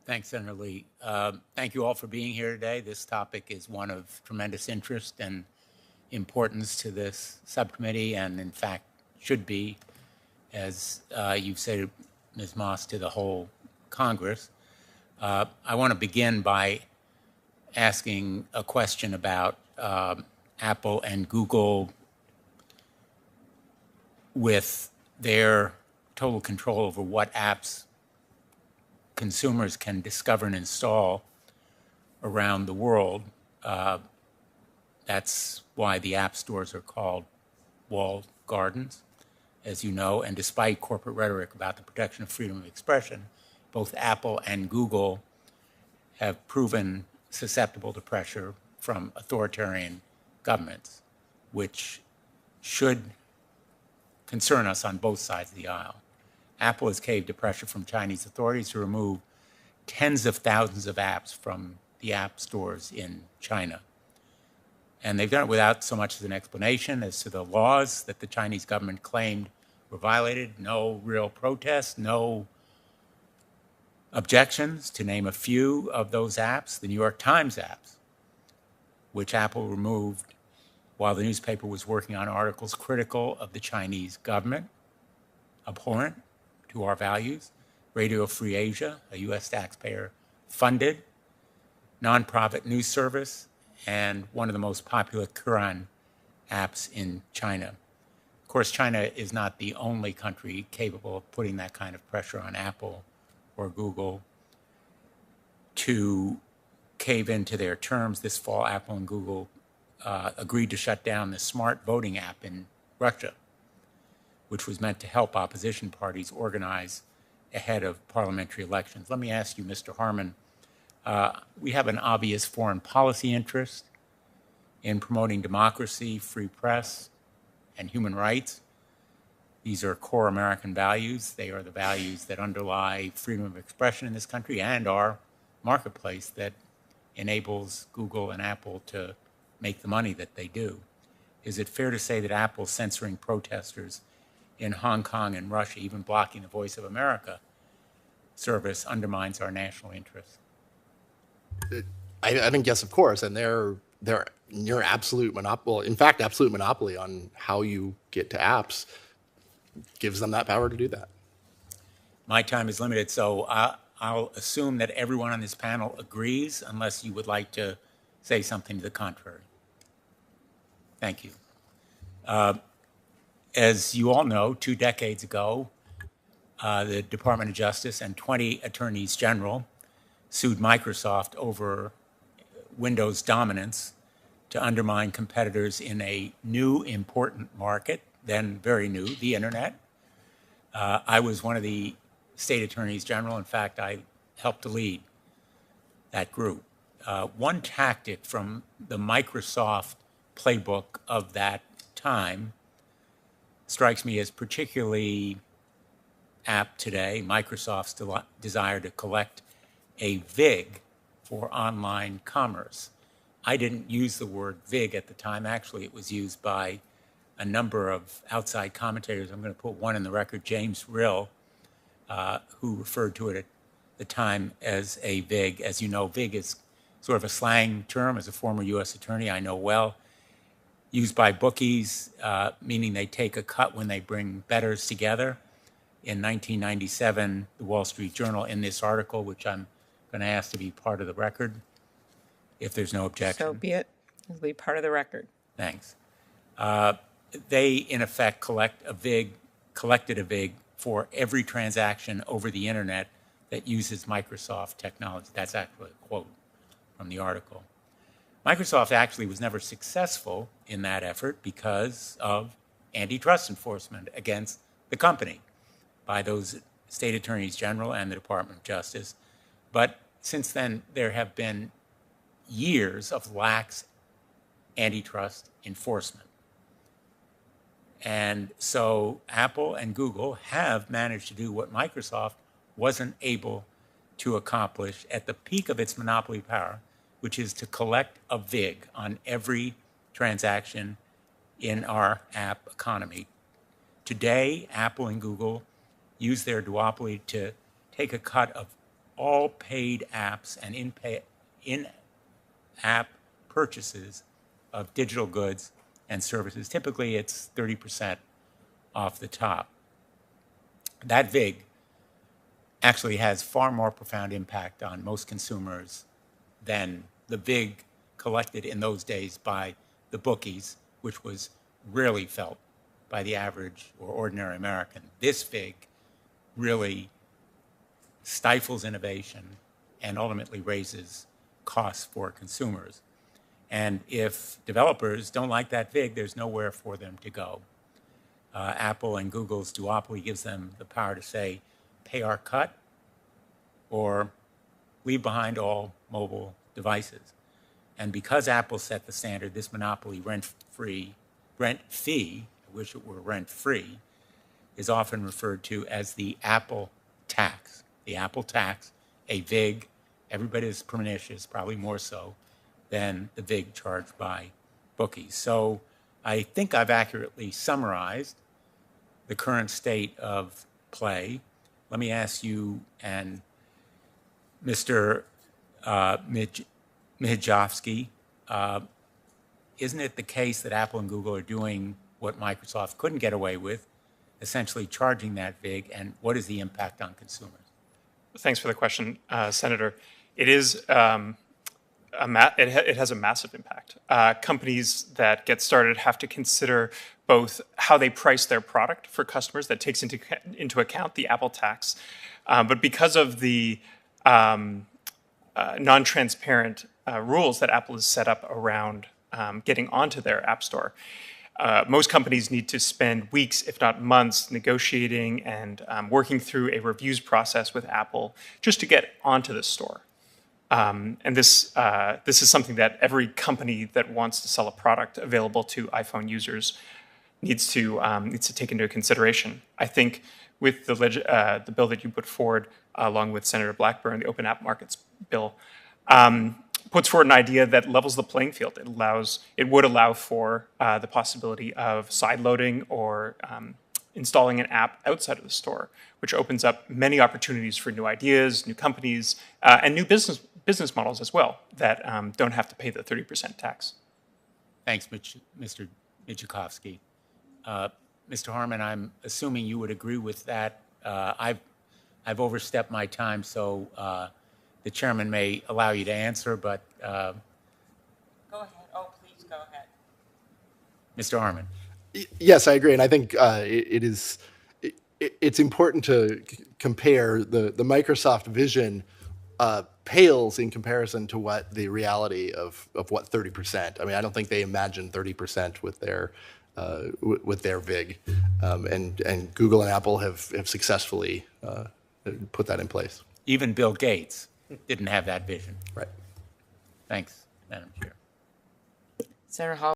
Thanks, Senator Lee. Thank you all for being here today. This topic is one of tremendous interest and importance to this subcommittee, and in fact should be, as you've said, Ms. Moss, to the whole Congress. I want to begin by asking a question about Apple and Google with their total control over what apps consumers can discover and install around the world. That's why the app stores are called walled gardens, as you know, and despite corporate rhetoric about the protection of freedom of expression, both Apple and Google have proven susceptible to pressure from authoritarian governments, which should concern us on both sides of the aisle. Apple has caved to pressure from Chinese authorities to remove tens of thousands of apps from the app stores in China. And they've done it without so much as an explanation as to the laws that the Chinese government claimed were violated. No real protest, no objections, to name a few of those apps. The New York Times apps, which Apple removed while the newspaper was working on articles critical of the Chinese government, abhorrent to our values. Radio Free Asia, a U.S. taxpayer-funded nonprofit news service, and one of the most popular Quran apps in China. Of course, China is not the only country capable of putting that kind of pressure on Apple or Google to cave into their terms. This fall, Apple and Google agreed to shut down the smart voting app in Russia, which was meant to help opposition parties organize ahead of parliamentary elections. Let me ask you, Mr. Harmon, we have an obvious foreign policy interest in promoting democracy, free press, and human rights. These are core American values. They are the values that underlie freedom of expression in this country and our marketplace that enables Google and Apple to make the money that they do. Is it fair to say that Apple censoring protesters in Hong Kong and Russia, even blocking the Voice of America service, undermines our national interests? I think yes, of course, and they're near absolute monopoly. In fact, absolute monopoly on how you get to apps gives them that power to do that. My time is limited, so I'll assume that everyone on this panel agrees, unless you would like to say something to the contrary. Thank you. As you all know, 2 decades ago, the Department of Justice and 20 attorneys general sued Microsoft over Windows dominance to undermine competitors in a new, important market, then very new, the internet. I was one of the state attorneys general. In fact, I helped to lead that group. One tactic from the Microsoft playbook of that time strikes me as particularly apt today. Microsoft's desire to collect a VIG for online commerce. I didn't use the word VIG at the time. Actually, it was used by a number of outside commentators. I'm going to put one in the record, James Rill, who referred to it at the time as a VIG. As you know, VIG is sort of a slang term. As a former U.S. attorney, I know well. Used by bookies, meaning they take a cut when they bring bettors together. In 1997, the Wall Street Journal, in this article, which I'm going to ask to be part of the record, if there's no objection. So be it. It'll be part of the record. Thanks. They, in effect, collected a VIG for every transaction over the internet that uses Microsoft technology. That's actually a quote from the article. Microsoft actually was never successful in that effort because of antitrust enforcement against the company by those state attorneys general and the Department of Justice. But since then, there have been years of lax antitrust enforcement. And so Apple and Google have managed to do what Microsoft wasn't able to accomplish at the peak of its monopoly power, which is to collect a VIG on every transaction in our app economy. Today, Apple and Google use their duopoly to take a cut of all paid apps and in-app purchases of digital goods and services. Typically, it's 30% off the top. That VIG actually has far more profound impact on most consumers than the VIG collected in those days by the bookies, which was rarely felt by the average or ordinary American. This VIG really stifles innovation and ultimately raises costs for consumers. And if developers don't like that VIG, there's nowhere for them to go. Apple and Google's duopoly gives them the power to say, pay our cut or leave behind all mobile devices. And because Apple set the standard, this monopoly rent fee, I wish it were rent-free, is often referred to as the Apple tax. The Apple tax, a VIG, everybody is pernicious, probably more so than the VIG charged by bookies. So I think I've accurately summarized the current state of play. Let me ask you and Mr. Mijovsky, isn't it the case that Apple and Google are doing what Microsoft couldn't get away with, essentially charging that VIG, and what is the impact on consumers? Thanks for the question, Senator. It is it has a massive impact. Companies that get started have to consider both how they price their product for customers, that takes into account the Apple tax, but because of the non-transparent rules that Apple has set up around getting onto their App Store, most companies need to spend weeks, if not months, negotiating and working through a reviews process with Apple just to get onto the store. And this is something that every company that wants to sell a product available to iPhone users needs to take into consideration. I think with the bill that you put forward, along with Senator Blackburn, the Open App Markets bill, puts forward an idea that levels the playing field. It would allow for the possibility of sideloading or installing an app outside of the store, which opens up many opportunities for new ideas, new companies, and new business models as well that don't have to pay the 30% tax. Thanks, Mr. Mijovsky. Mr. Harmon, I'm assuming you would agree with that. I've overstepped my time, so the chairman may allow you to answer, but Go ahead. Oh, please go ahead. Mr. Harmon. Yes, I agree, and I think it's important to compare the Microsoft vision pales in comparison to what the reality of what 30%. I mean, I don't think they imagined 30% with their VIG, and Google and Apple have successfully put that in place. Even Bill Gates didn't have that vision. Right. Thanks, Madam Chair. Senator Hall.